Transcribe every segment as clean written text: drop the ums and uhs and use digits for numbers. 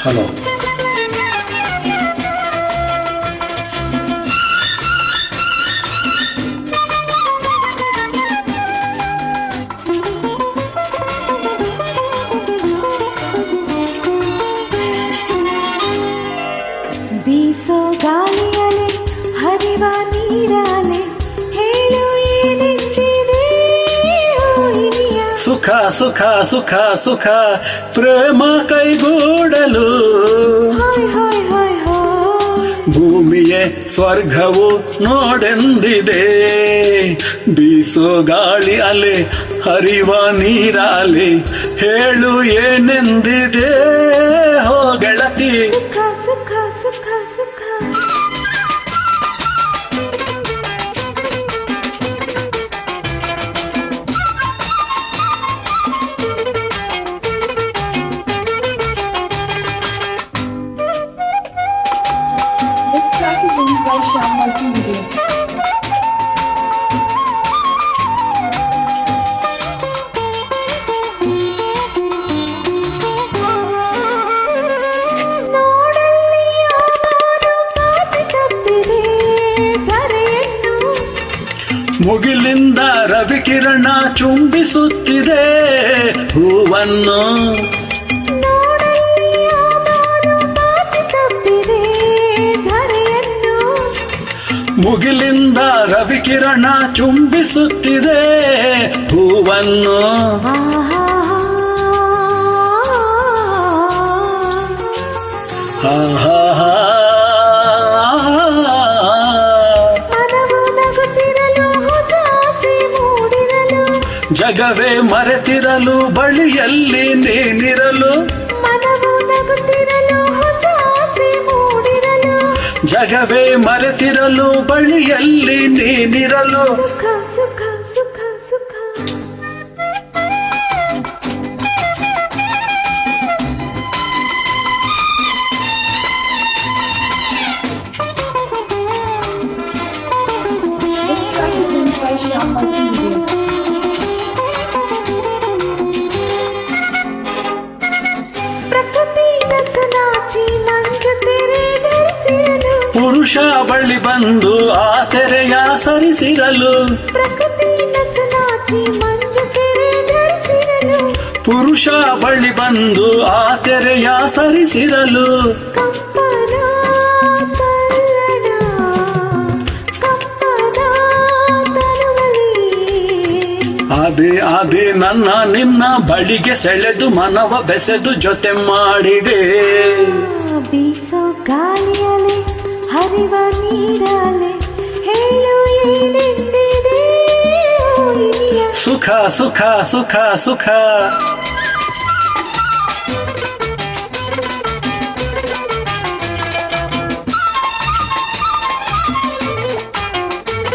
Hello. ಬೀಸೋ ಗಾಳಿಯಲೆ ಹರಿವ ನೀರಲೆ ಹೇಳು ಏನೆಂದಿದೆ ಓಯಿನಿಯ. ಸುಖ ಸುಖ ಸುಖ ಸುಖ ಪ್ರೇಮ ಕೈಗೂಡಲು ಹಾಯ್ ಹಾಯ್ ಹಾಯ್ ಹಾಯ್. ಭೂಮಿಯೇ ಸ್ವರ್ಗವು ನೋಡೆಂದಿದೆ. ಬೀಸೋ ಗಾಳಿ ಅಲೆ ಹರಿವ ನೀರ ಅಲೆ ಹೇಳು ಏನೆಂದಿದೆ ಹೋ ಗೆಳತಿ. ಸುಖ ಸುಖ ಸುಖ ಸುಖ. This track is owned by Shyam Multimedia. ನೋಡಲ್ಲಿ ಯಾವಾರು ಮಾತು ತಪ್ಪಿದೆ ಧರೆಯನ್ನು. ಮುಗಿಲಿಂದ ರವಿಕಿರಣ ಚುಂಬಿಸುತ್ತಿದೆ ಹೂವನ್ನು. ನೋಡಲ್ಲಿ ಯಾವಾರು ಮಾತು ತಪ್ಪಿದೆ ಧರೆಯನ್ನು. ಮುಗಿಲಿಂದ ರವಿಕಿರಣ ಚುಂಬಿಸುತ್ತಿದೆ ಹೂವನ್ನು. ಆಹಾ ಆಹಾಹಾ. ಮನವು ನಗುತ್ತಿರಲು ಹೊಸ ಆಸೆ ಮೂಡಿರಲು. ಜಗವೇ ಮರೆತಿರಲು ಬಳಿಯಲ್ಲಿ ನೀನಿರಲು. ಮನವು ನಗುತ್ತಿರಲು ಹೊಸ ಆಸೆ ಮೂಡಿರಲು. ಜಗವೇ ಮರೆತಿರಲು ಬಳಿಯಲ್ಲಿ ನೀನಿರಲು. ಸುಖ ಸುಖ ಸುಖ ಸುಖ. This track is owned by Shyam Multimedia. ಪ್ರಕೃತಿ ನಸನಾಚಿ ಮಂಜು ತೆರೆ ಧರಿಸಿರಲು. ಪುರುಷ ಬಳಿ ಬಂದು ಆ ತೆರೆಯ ಸರಿಸಿರಲು. ಪ್ರಕೃತಿ ನಸನಾಚಿ ಮಂಜು ತೆರೆ ಧರಿಸಿರಲು. ಪುರುಷ ಬಳಿ ಬಂದು ಆ ತೆರೆಯ ಸರಿಸಿರಲು. ಕಂಪನ ತಲ್ಲಣ ಕಂಪನ ತನುವಲಿ. ಅದೇ ಅದೇ ನನ್ನ ನಿನ್ನ ಬಳಿಗೆ ಸೆಳೆದು ಮನವ ಬೆಸೆದು ಜೊತೆ ಮಾಡಿದೆ. ಬೀಸೋ ಗಾಳಿಯಲೆ ಹರಿವ ನೀರಲೆ ಹೇಳು ಏನೆಂದಿದೆ ಓಯಿನಿಯ. ಸುಖ ಸುಖ ಸುಖ ಸುಖ.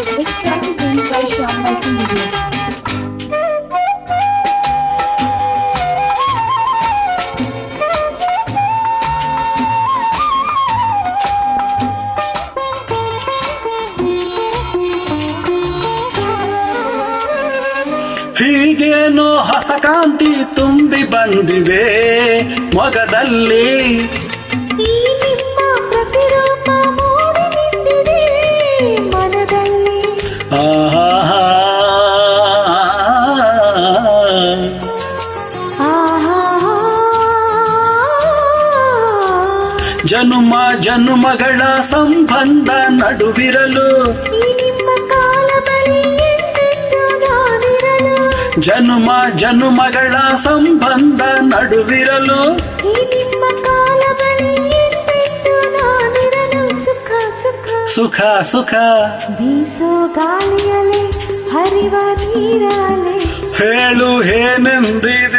This track is owned by Shyam Multimedia. ಹೀಗೇನೋ ಹಸಕಾಂತಿ ತುಂಬಿ ಬಂದಿದೆ ಮೊಗದಲ್ಲಿ. ಈ ನಿಮ್ಮ ಪ್ರತಿರೂಪ ಮೂಡಿ ನಿಂತಿದೆ ಮನದಲ್ಲಿ. ಆಹಾಹಾ. ಆಹಾ ಜನುಮ ಜನುಮಗಳ ಸಂಬಂಧ ನಡುವಿರಲು. ಈ ನಿಮ್ಮ ಕಾಲ ಬಳಿ ಎಂದೆಂದು ನಾನಿರಲು. ಜನುಮ ಜನುಮಗಳ ಸಂಬಂಧ ನಡುವಿರಲು. ಈ ನಿಮ್ಮ ಕಾಲ ಬಳಿ ಎಂದೆಂದು ನಾನಿರಲು. ಸುಖ ಸುಖ ಸುಖ ಸುಖ. ಬೀಸೋ ಗಾಳಿಯಲೆ ಹರಿವ ನೀರಲೆ ಹೇಳು ಏನೆಂದಿದೆ